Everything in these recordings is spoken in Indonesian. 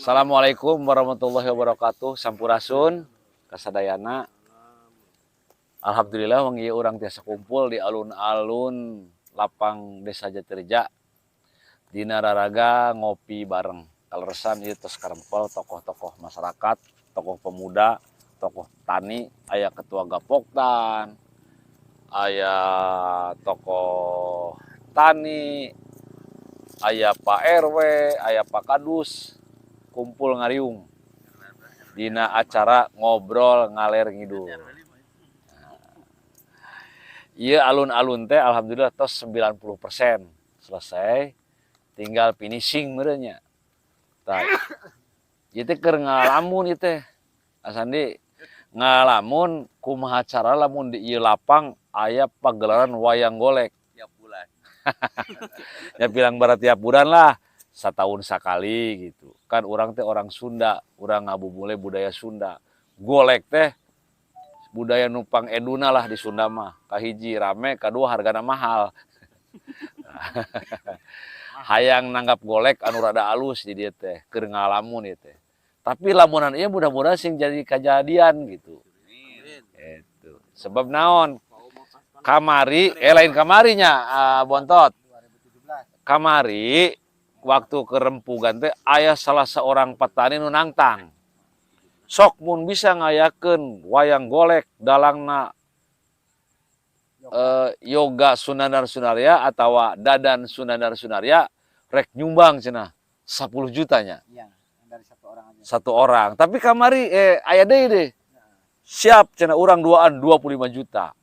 Assalamualaikum warahmatullahi wabarakatuh. Sampurasun kasadayana. Alhamdulillah wengi urang tiasa kumpul di alun-alun lapang Desa Jatirja. Dina raraga ngopi bareng. Kaleresan ieu tos karempel tokoh-tokoh masyarakat, tokoh pemuda, tokoh tani, aya ketua Gapoktan, aya tokoh tani, aya Pak RW, aya Pak Kadus, kumpul ngariung dina acara ngobrol ngaler ngidul. Ieu alun-alun teh alhamdulillah tos 90% selesai, tinggal finishing meureun nya. Tah, ieu teh keur ngalamun ieu teh. Asandi ngalamun kumaha cara lamun di ieu lapang aya pagelaran wayang golek tiap bulan. Ya bilang barat tiap bulan lah, setahun sekali gitu. Kan orang teh orang Sunda, orang ngabubule budaya Sunda. Golek teh budaya nupang eduna lah di Sunda mah. Kahiji rame, kadua hargana mahal. Hayang nanggap golek anu rada alus di dieu teh, keur ngalamun ieu teh. Tapi lamunan ieu mudah-mudahan sing jadi kejadian gitu. Itu. Sebab naon? Kamari, lain kamarinya Bontot. Kamari waktu kerempugan teh aya salah seorang petani nu nangtang. Sok mun bisa ngayakeun wayang golek dalangna Yoga Sunandar Sunarya atawa Dadan Sunandar Sunarya rek nyumbang cenah 10 jutanya. Iya, dari satu orang aja. Satu orang. Tapi kamari aya deui deh. Siap cenah urang duaan 25 juta.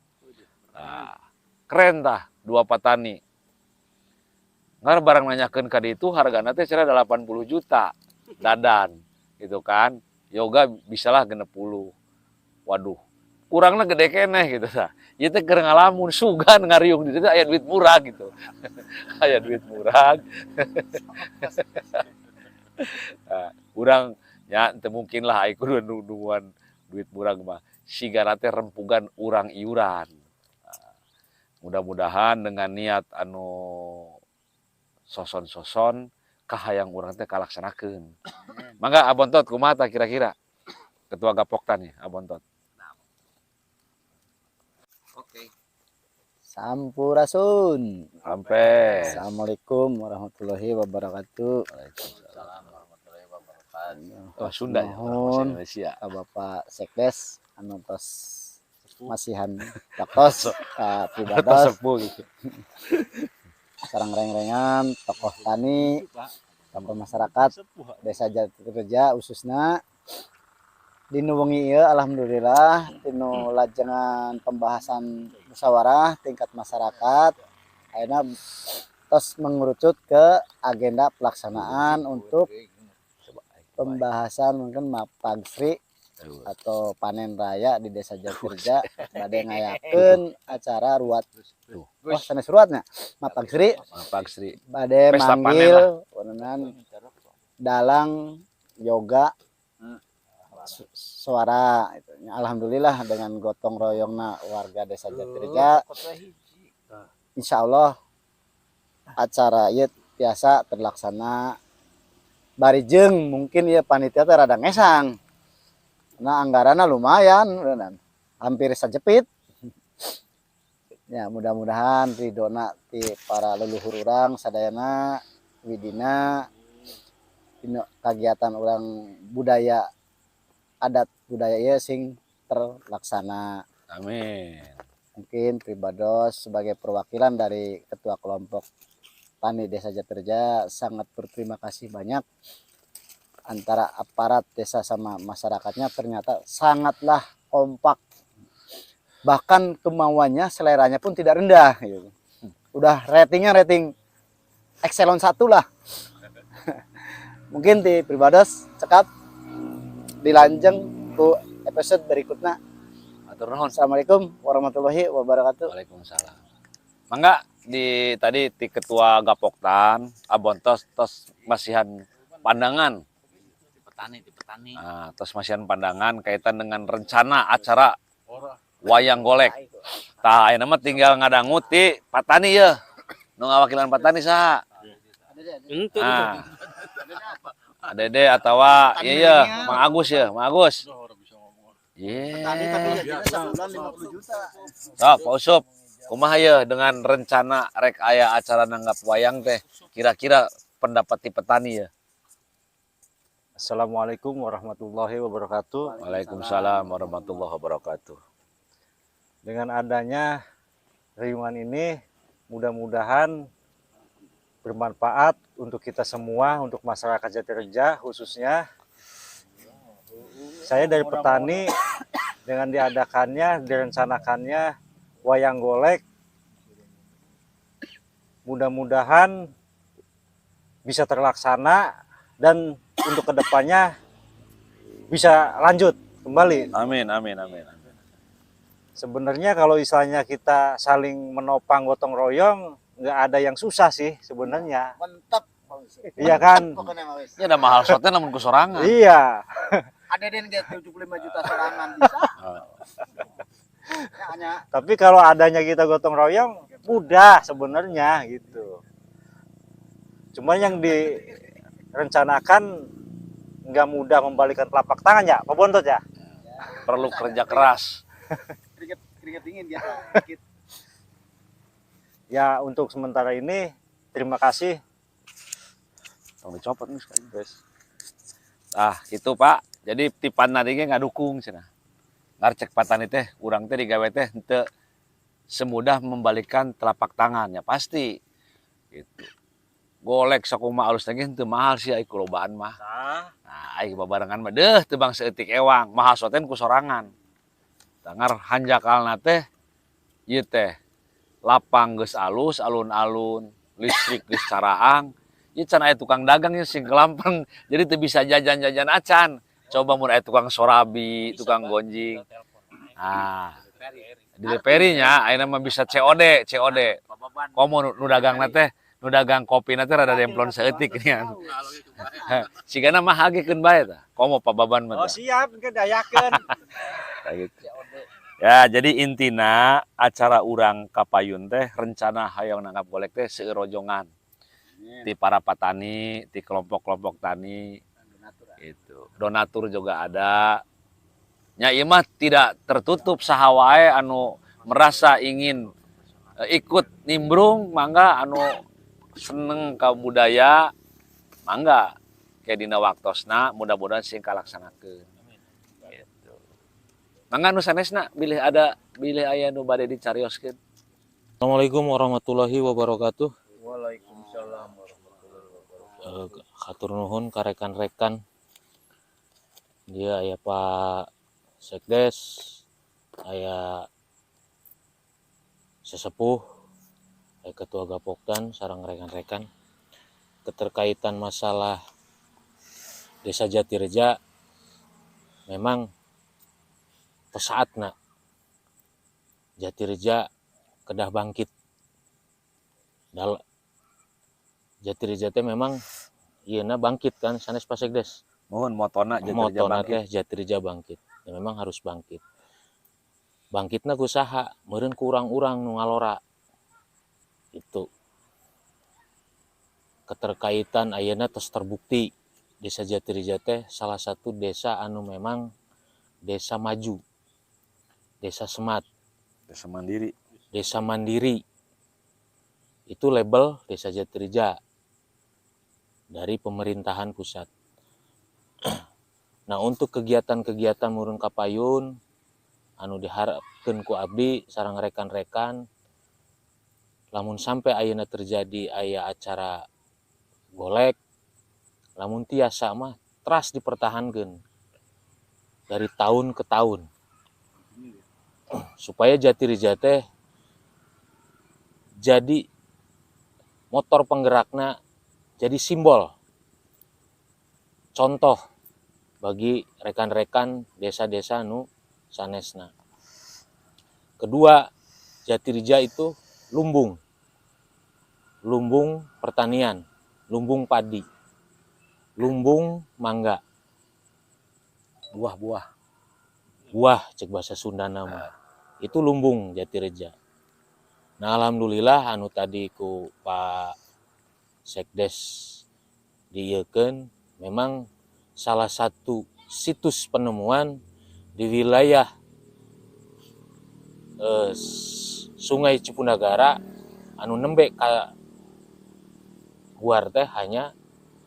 Nah, keren tah dua petani. Ngar barang nanyakeun ka ditu hargana teh cenah 80 juta. Dadan gitu kan. Yoga bisalah 60. Waduh. Kurangna gede keneh gitu tah. Ieu teh keur ngalamun sugan ngariung di ditu aya duit murah gitu. Aya duit murah. Nah, urang nya teu mungkin lah aya kudu nungguan duit murah mah. Sigana teh rempugan urang iuran. Mudah-mudahan dengan niat anu soson-soson kahayang urang teh kalaksanakeun. Mangga Abontot kumaha tah kira-kira? Ketua Gapoktan ya Abontot. Oke. Sampurasun. Sampai. Assalamualaikum warahmatullahi wabarakatuh. Waalaikumsalam warahmatullahi wabarakatuh. Oh, Sunda ya, orang Mohon Indonesia. ka Bapak Sekdes anu tos masihan taktos ka pribados Sepuh gitu. sareng reng-rengan tokoh tani, tokoh masyarakat Desa Jatirja khususna dinu wengi ieu alhamdulillah dinu lajengan pembahasan musyawarah tingkat masyarakat ayeuna tos mengerucut ke agenda pelaksanaan untuk pembahasan mungkin Mapagsri atau panen raya di Desa Jatirja bade ngayakeun acara ruat wah sanes ruatnya Mapagsri bade Pesta manggil urunan dalang yoga suara itu. Alhamdulillah dengan gotong royongna warga Desa Jatirja insya Allah acara ieu biasa terlaksana barijeng mungkin ya panitia teh rada ngesang nah anggaranna lumayan hampir sajepit ya mudah-mudahan ridona ti para leluhur urang sadayana widina kegiatan urang budaya adat budaya ieu sing terlaksana. Amin. Mungkin pribados sebagai perwakilan dari ketua kelompok tani Desa Jatirja sangat berterima kasih banyak antara aparat desa sama masyarakatnya ternyata sangatlah kompak. Bahkan kemauannya seleranya pun tidak rendah gitu. Udah ratingnya rating Excelon 1 lah. Mungkin di pribados cekap dilanjeng ku episode berikutnya. Atur nuhun. Assalamualaikum warahmatullahi wabarakatuh. Waalaikumsalam. Mangga tadi ti ketua Gapoktan Abontos tos masihan pandangan. Di petani. Nah, tos masihan pandangan kaitan dengan rencana acara wayang golek. Tah ayeuna mah tinggal ngadangu ti patani yeuh. Nu ngawakilan patani saha? Nah, Dede atau iya Mang Agus ya, Mang Agus. Petani tapi Iya. gajinya sebulan 50 juta. Sok, Pak Usup, kumaha ya dengan rencana rek aya acara nanggap wayang teh? Kira-kira pendapat ti petani ya? Assalamualaikum warahmatullahi wabarakatuh. Waalaikumsalam warahmatullahi wabarakatuh. Dengan adanya riungan ini, mudah-mudahan bermanfaat untuk kita semua, untuk masyarakat Jatireja khususnya. Saya dari petani, dengan diadakannya, direncanakannya wayang golek, mudah-mudahan bisa terlaksana dan untuk kedepannya bisa lanjut kembali. Amin, amin, amin, amin. Sebenarnya kalau misalnya kita saling menopang gotong royong, nggak ada yang susah sih sebenarnya. Mantap. Iya kan? Pokoknya Mas. Ini ada mahal shotnya namun kusorangan. Iya. Ada den get 75 juta sorangan bisa. Ya, hanya Tapi kalau adanya kita gotong royong, mudah sebenarnya gitu. Cuma yang direncanakan nggak mudah membalikan telapak tangan ya, Pak Bontot ya. Perlu kerja keras. keringet dingin dia dikit. Ya untuk sementara ini, terima kasih. Tong dicopot nih sekali, guys. Ah, itu Pak. Jadi tipan tadi ge ngadukung cenah. Ngarcek patani teh, urang teh digawe teh henteu semudah membalikan telapak tangan ya pasti. Gitu. Golek sakumaha alus teh henteu mahal sih ai kulobaan mah. Nah, ai babarengan mah deuh teu bang saeutik ewang, mahal soten ku sorangan. Tangar hanjakalna teh ieu teh lapang geus alus, alun-alun, listrik geus caraang. Ieu can aya tukang dagang ieu sing kelampeng, jadi teu bisa jajan-jajan acan. Coba mun aya tukang sorabi, tukang gonjing. Nah, di Leperinya ayeuna mah bisa COD. Komo nu dagangna teh, nu dagang kopina teh rada demplon saeutik nya. Sigana mah hagekeun bae tah. Komo pababan mah. Oh siap, kedayakeun. Gitu. Ya, jadi intina acara urang Kapayun teh rencana hayang nanggap golek teh seurojongan. Di para petani, di kelompok-kelompok tani. Itu. Donatur juga ada. Nya ieu mah tidak tertutup saha wae anu merasa ingin ikut nimbrung, mangga anu seneng ka budaya, mangga. Kayak dina waktosna mudah-mudahan sing kalaksanakeun. Gitu. Mangga nu sanesna bilih aya nu bade dicarioskeun. Assalamualaikum warahmatullahi wabarakatuh. Waalaikumsalam warahmatullahi wabarakatuh. Hatur nuhun ka rekan-rekan. Dia aya Pak Sekdes, aya sesepuh, aya Ketua Gapokdan sareng rekan-rekan. Keterkaitan masalah Desa Jatireja memang pesaatna Jatireja kedah bangkit. Jatireja teh memang ieuna bangkit kan sanes Pak Sekdes. Mohon motona Jatireja Motona bangkit. teh Jatireja bangkit. Ya, memang harus bangkit. Bangkitna ku saha? Meureun ku urang-urang nu ngalora. Itu. Keterkaitan ayeuna tos terbukti Desa Jatireja teh salah satu desa anu memang desa maju. Desa semat, Desa mandiri. desa mandiri. Itu label Desa Jatireja dari pemerintahan pusat. Nah, untuk kegiatan-kegiatan murun Kapayun anu diharapkeun ku abdi sareng rekan-rekan, lamun sampai ayeuna terjadi aya acara golek, lamun tiasa mah teras dipertahankeun dari tahun ke tahun supaya Jatireja teh jadi motor penggerakna, jadi simbol contoh bagi rekan-rekan desa-desa nu sanesna. Kedua, Jatireja itu lumbung pertanian, lumbung padi, lumbung mangga, Buah-buah. buah cek bahasa Sunda nama. Itu lumbung Jatireja. Nah, alhamdulillah anu tadi ku Pak Sekdes dieukeun memang salah satu situs penemuan di wilayah Sungai Cipunagara anu nembe ka guar teh hanya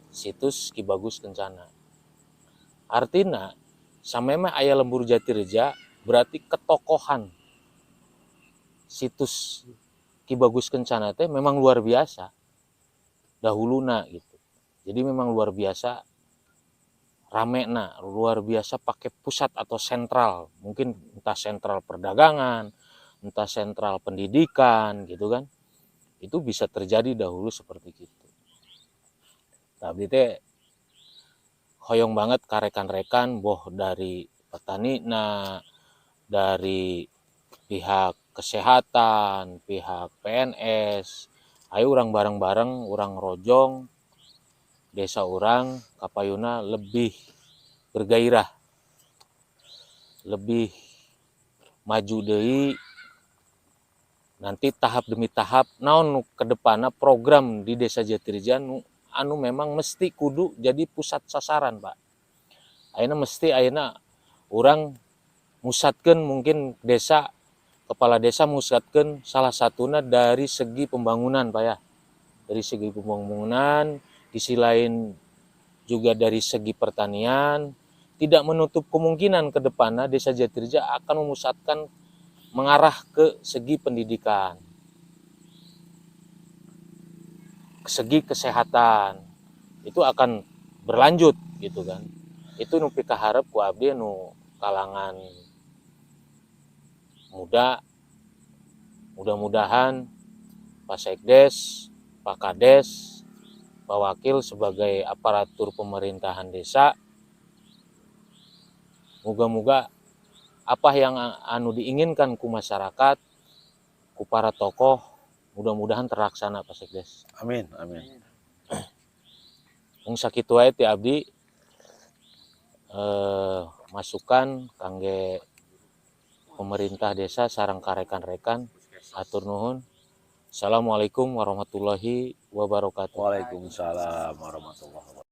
situs Ki Bagus Kencana. Artinya samemeh aya lembur Jatireja berarti ketokohan situs Ki Bagus Kencana teh memang luar biasa dahuluna gitu. Jadi memang luar biasa ramena, luar biasa pakai pusat atau sentral, mungkin entah sentral perdagangan, entah sentral pendidikan gitu kan. Itu bisa terjadi dahulu seperti itu. Tapi teh hoyong banget rekan-rekan boh dari petani dari pihak kesehatan, pihak PNS, ayo orang bareng-bareng, orang rojong desa orang Kapayuna lebih bergairah, lebih maju deui. Nanti tahap demi tahap naon ke depanna program di Desa Jatireja anu memang mesti kudu jadi pusat sasaran, Pak. Ayeuna orang musatkeun mungkin desa, kepala desa musatkeun salah satuna dari segi pembangunan, Pak ya. Dari segi pembangunan, di sisi lain juga dari segi pertanian, tidak menutup kemungkinan ke depannya Desa Jatireja akan memusatkan mengarah ke segi pendidikan, ke segi kesehatan, itu akan berlanjut gitu kan. Itu nu pikaharep ku abdi nu kalangan muda, mudah-mudahan Pak Sekdes, Pak Kades, Pak Wakil sebagai aparatur pemerintahan desa, moga-moga apa yang anu diinginkan ku masyarakat, ku para tokoh, mudah-mudahan terlaksana Pak Sekdes. Amin, amin. Mung sakitu wae ti abdi masukan kangge pemerintah desa sareng karekan-rekan, atur nuhun. Assalamualaikum warahmatullahi wabarakatuh. Waalaikumsalam warahmatullahi wabarakatuh.